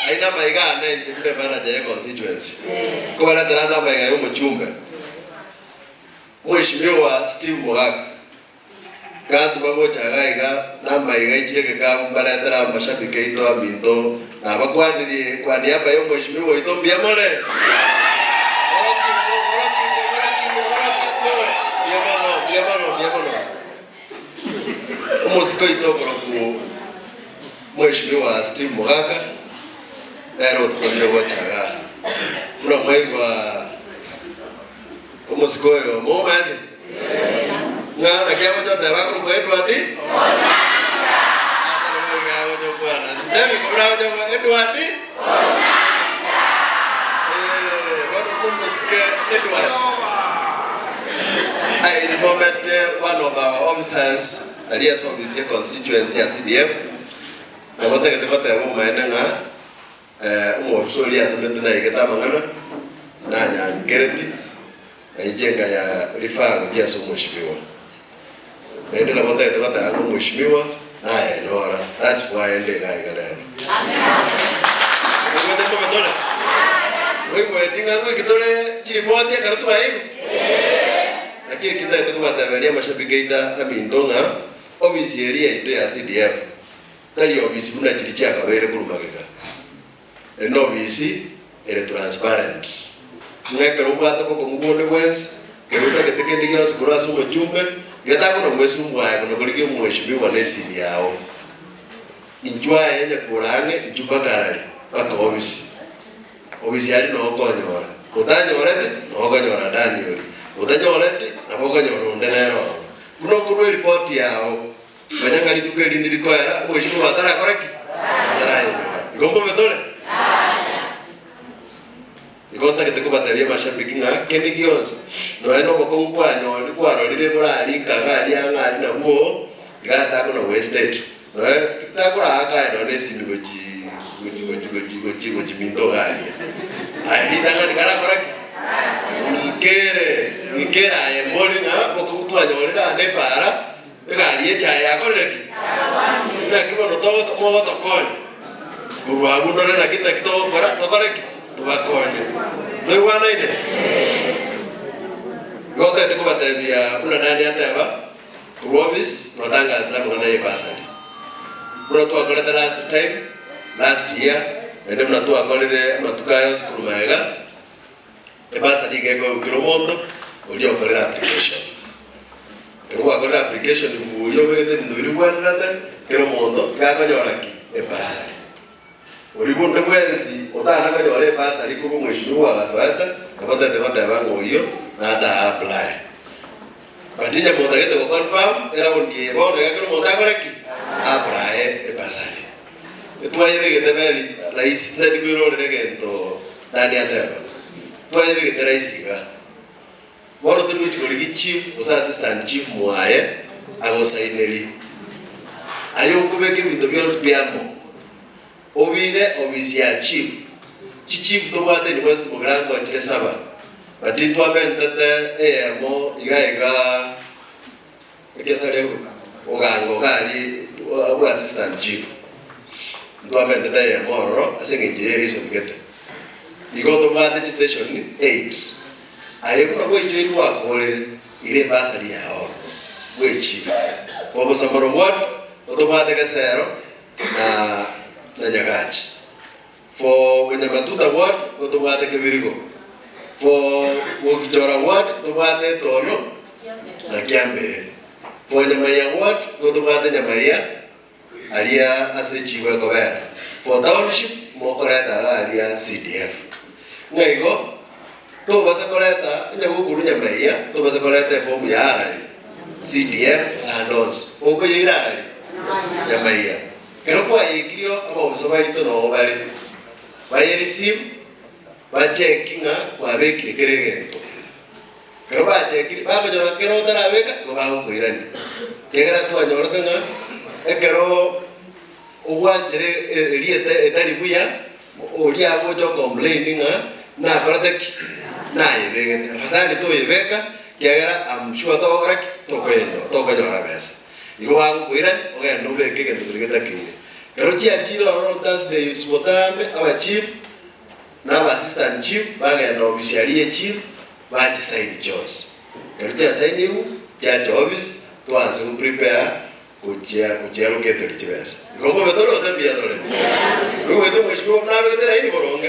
aina maiga ne njimbe bana je constituency kwa la tena maiga yo mchumbe Mheshimiwa Steve Mugaka kantu bagocha gaiga na maiga icheke ka mbala tera mashabiki ito aminto na bakwaniriye kwa niaba yo Mheshimiwa ito mbiamole Umusiko ito ku Mheshimiwa Steve Mugaka lero tukonire wachaga uno mwaigwa umusiko yo momani na kiamo chote bakuru kwa Edward ataro mwaigwa wojo kwana ndemi kubra wojo Edward bado umusike Edward I informed one of our officers alias officer constituency ya CDF na wote katika tebo maenanga umobsoli atumenduna iketa mangana na nyangereti ijenga ya rifaa kujia so mheshimiwa ndio na wote katika tebo mheshimiwa na enora that's why ende kai galera ngote kwa mtola wewe tinga kwa kitore chiboti karatu hai lakini kita kwa taberia mashabiki ita amindonga obisi area ito ya CDF tali obisi kuna chiricha kabere kurumagika eno obisi ere transparent ngakero bata ko ngubone wens keruta ketekendi yos kurasu mchumbe getako no mwesu mwaye no kulike mheshimiwa nesi yao injwa yenye kurange injumba karali baka obisi ali no konyora utanyorete no konyora Daniel utanyorete na bokonyora ndenero kuno kurwe report yao Banyanga litukeli ndiko era mheshimiwa atara koraki atara igombo metole igonta keteko batabia mashabiki nga kendi gions no eno bokongwa nyo likwaro lile bora likaga lyanga ali na huo gata kuna wasted no tikakura aka eno nesi ngoji mindo gali ai litanga nikara koraki nikera ayemboli na bokongwa nyo lida ne para gali echa ya koreki na kibono to mo to konye urwa buno na kinda kito para to koreki to bakonye no wana ine yote ndiko batabia una nani ataba provis no tanga salamu na yebasali bro to akoleta last year ende mna to akolere matukayo skurumaega ebasali gego kiromondo olio kolera application Kerwa kwa application buyo wegete mndubiri bwanata kero mondo gakonyoraki epasa uribunde bwenzi otana konyore epasa liko kumweshimiwa gaswata kapata tebata bango hiyo na ata apply batinya mondo gete ko confirm era undi bono yakero mondo akoreki apply epasa etwaye wegete bali rais ndadi biro regento nani ateba twaye wegete rais ga Wano tuli kuchikoli chief, osa assistant chief muaye, agosa ineli. Ayo kubeke vindo byose byamo. Obire obisi ya chief. Chief to bate ni West Mugrango achile saba. Batitwa mentete mo igaiga ekesale ogango gali o assistant chief. Ndo mentete mo asenge jeri so bigete. Igoto bate station 8. Ayekuna kwecho ilwa kole ile basari yao kwechi kwa Samaro ward otobate kasero na Nyagachi for Nyamatuta ward otobate Kibirigo for Wokijora ward otobate Tono na Kiambere for Nyamaya ward otobate Nyamaya alia asechiwe kobera for township mokoreta alia CDF ngaigo to basa koleta nyago guru nyamaya to basa koleta form ya arali CDF sandos oko yira arali nyamaya kero kwa yikirio abo busoba ito no bali ba receive ba checkinga kwa beki keregento kero ba checkiri ba ko jora kero tara beka ko ba ko irani kegara to anyora tanga ekero uwanjere riete etali buya olia abo jo complaining na paradeki na yebega afadhali to yebeka kiagara am sure to oraki to kwendo to kwendo arabesa iko wangu kuira ogenda ubeke kendo kuligeta kire Karochi achiro on Thursday uspotambe aba chief na aba assistant chief bagenda officially chief bachi sign Jones. Karochi sign you judge office tuanze ku prepare kujia lokete lichibesa. Ngombe betoro sambia dole. Wewe ndio mheshimiwa mnabe tena hii boronga.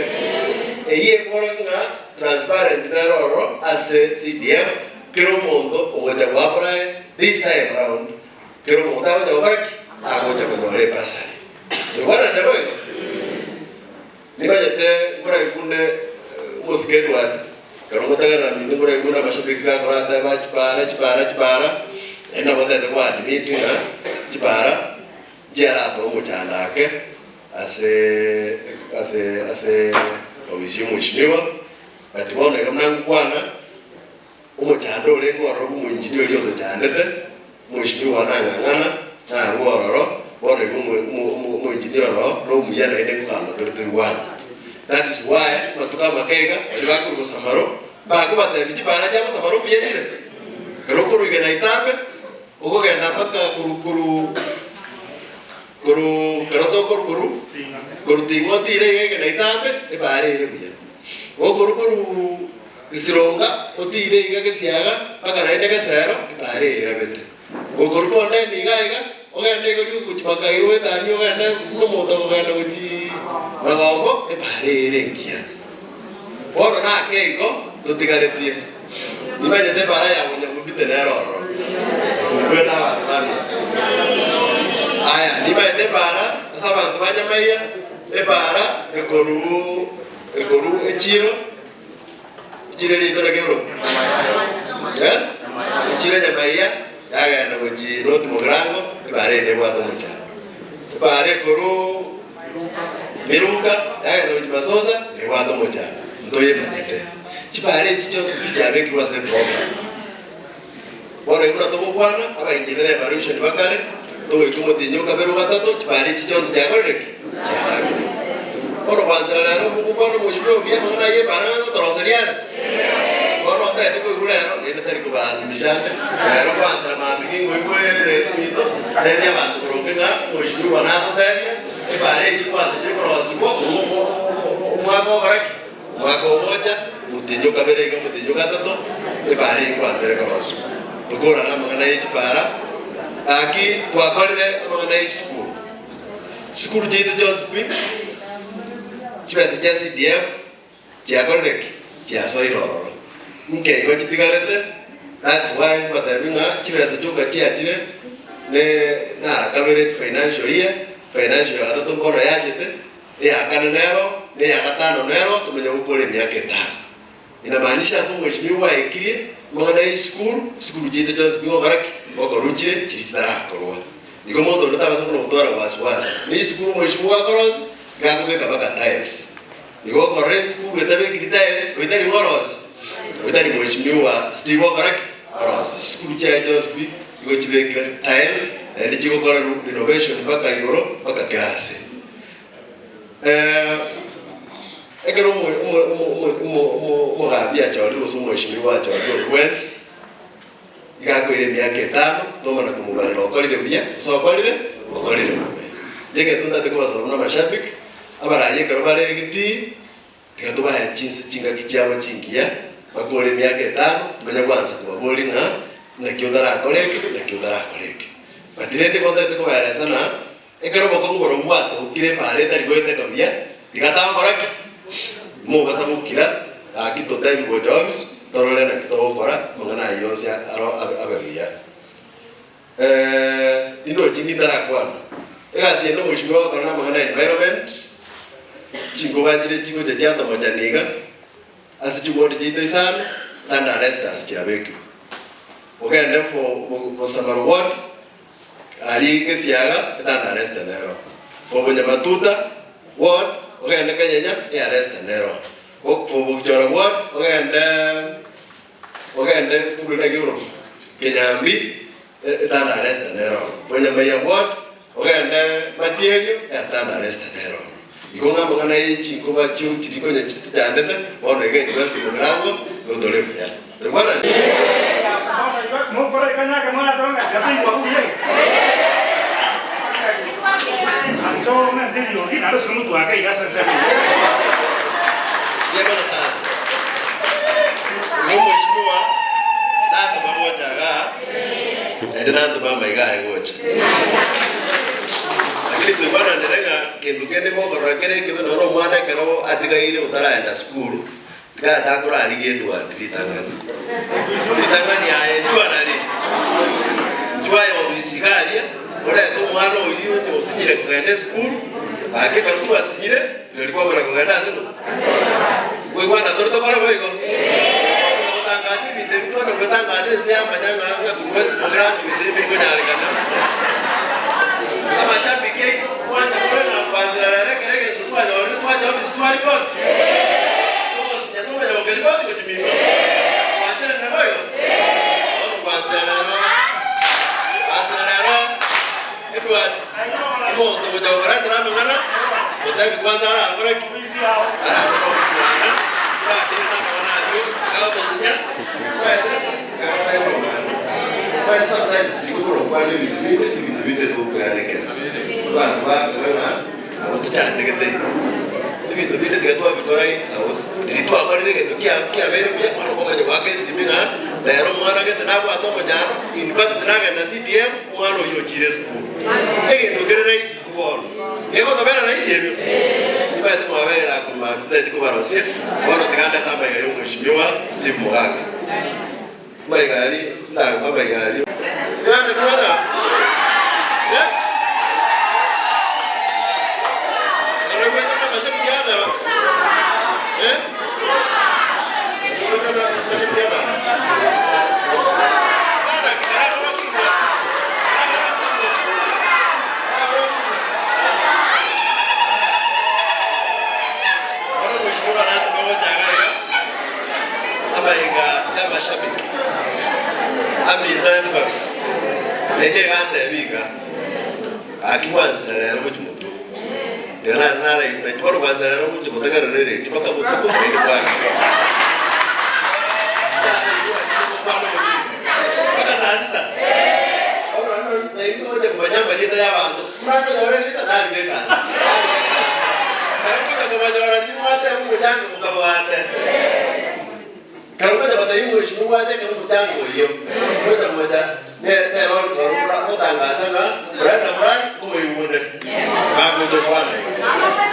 Eye boronga transparent na roro as CDF kero mondo ogoja wapra this time around. Kero mondo ogoja waparaki agoja kwenye pasa. Bwana ndio wewe. Nibajete ngora ikunde moskedu ati. Kero mutagara mimi ngora ikunda mashabiki ka korata ba chipara. Ena wotete kwa meeting na chipara jera to muchanda ke ase obisi mheshimiwa ati bone kamna kwana umuchando le ngoro munjidi oli to chandete mheshimiwa nangana na ruoro bone munjidi oro no muyana ine kwa matorto iwana. That is why matuka makega waliwako ko samaro ba ko bate chipara jamo samaro biyejire kero igena itabe uko genda paka kuru karoto kuru tingoti ile gena itabe e bare ile buya o kuru isironga otire iga siaga paka raende gasero e bare ile bete o kuru ponde ni gaiga o genda igori kuchipaka irwe tani o genda no moto o genda uchi magombo e bare ile ngia ora na keiko tutigaletie nimanye te bara ya wonya mubite nero Sungwe na wamami. Aya, nimanye te bara asaba ntubanya maya e bara ekoru echiro lito na kebro. Ya? Echiro nyamaya yaga na goji rot mogrango e bara ene bwato mucha. E bara ekoru miruka yaga na goji masosa ne bwato mucha. Ndoye manyete. Chipare chicho sipicha beki wa se program. Bwana kuna tomo bwana aba engineer evaluation bakale to ikumo tinyo kabero gatato chipare chichonse chakoreki charami oro kwanzira lero mungu bwana mheshimiwa bia mwana ye baranga to toroseriana bwana ota ko gulero nene tari ko barazimijane lero kwanzira mabigingo ikwere mito tani abantu kuronga mheshimiwa nato tani ibare chikwanza chiko rosibwa mwako baraki mwako moja mutinyo kabere mutinyo gatato ibare kwanzira korosibwa tukora na mangana y'ikipara aki twakorire amangana y'isukuru jitu Josephine kibese kya CDF kyakorire kyasoiroro nke go kitigalete. That's why batabinga kibese cyuka kyatire ne narakabere financial year gatatu mboro yagete ya kanenero ne ya gatano nero tumenya gukora imyaka 5 inamaanisha so mheshimiwa ekirie mwana school jite just biwa baraki okoruchire kiritsara korwa niko mondo ndatabaza kuno kutwara waswasi ni school mheshimiwa koros gakubeka baka tiles niko korre school etabe tiles wetari moros wetari mheshimiwa Steve baraki koros school cha just bi niko chibeka tiles ndi chiko kora renovation baka igoro baka class ekero mugambia chori mheshimiwa chori West igakwire myaka 5 tomana kumubalira okorire bia sokorire okorire mbe jege tundate kwa sababu na mashabiki abaraye karo baregiti tikatubaya chinga kichabo chingia bakore myaka 5 tumenya kwanza kubaboli na kiodara koleke batirende kontate ko bayara sana ekero bokongoro bwato ukire pale tari goete kabia tikataba koraki mo basabukira akito time go jobs torole na kito gora mangana yose aro aberia ino chini tara kwa ega siendo mheshimiwa kana mangana environment chingo bajire chingo jajato mojaniga asichugodi jito isana tanda restas chiabeki ogende for Samaro ward ali kesiaga tanda resta nero bobonya matuta ward ogende kanyenya ya resta nero for Bukchora ward ogende skulu na giro kenyambi tanda resta nero bonya maya ward ogende matielio ya tanda resta nero ikonga mangana ichi kuba chu chikonya chitandete onege university mugrango lotole bia bwana mo pare kanya ke mona tonga kapin kwa huye cho nên cái điều đi nào nó sống tuổi cái sân sân Yema sana. Ngo mheshimiwa nando pamoja ga. Ndio nando mama iga ngoja. Lakini tulipanda ndenga kindu kende mo korakere kibe no mwana kero atigaire utaraenda school. Tika takura aligendwa dilitangani. Dilitangani aye jwanali. Jwayo bisikalia. Ora ko mwana uyu ni usinyire kugenda school. Ake karutu asinyire nilikuwa bora kugenda sino. Wewe bwana torto para wewe ko. Tangazi bidemi to no tangazi sia manyanga anga kuwezi program bidemi ko nyale kana. Kama shabiki yetu kwanja kwa na kwanza reke tutwaje wale tutwaje wale story pot. Kama sinyatuma ya wakali pot ko timino. Kwanja na wewe. Ono kwanza na Edward. Mo to kwa jawara drama ngana. Mtaki kwanza ala alikuwa kibisi hao. Ala ndio kibisi hao. Kwa tena kama nayo kama tosinya. Kwa sometimes sikuro kwa ni vitu tu kwa yale kana. Kwa kana na watu chande kete. Vitu tikatoa vitorai house. Ilitoa kwa nini kia vile pia kwa kwa jamaa wake simina. Lero mwana kete na kwa tomo jana. In fact tunaga na CDM mwana hiyo chile school. Ndio ndio rais kuona. Eko tabera rais hiyo. Nipa tu mawele la kuma tete kwa rosia. Bora tikanda tamba ya mheshimiwa Steve Mugaga. Maigali na maigali. Yana bwana. Shabiki. Ami ndefa. Nende gande biga. Akiwanzira rero mu kimutu. Dera nara ina kibaro kwanzira rero mu kimutu garere kibaka mutu ko nende kwaki. Baka sasta. Ora no nende ko je kumanyamba lita y'abantu. Murako yore lita nari beka. Kariko kumanyora ni mwate mu jangu mukabwate. Kalau kita baca English, semua aja kalau bertanggung jawab. Kita baca neror kalau tangga sana, berat berat, kau yang muda. Aku coba nih.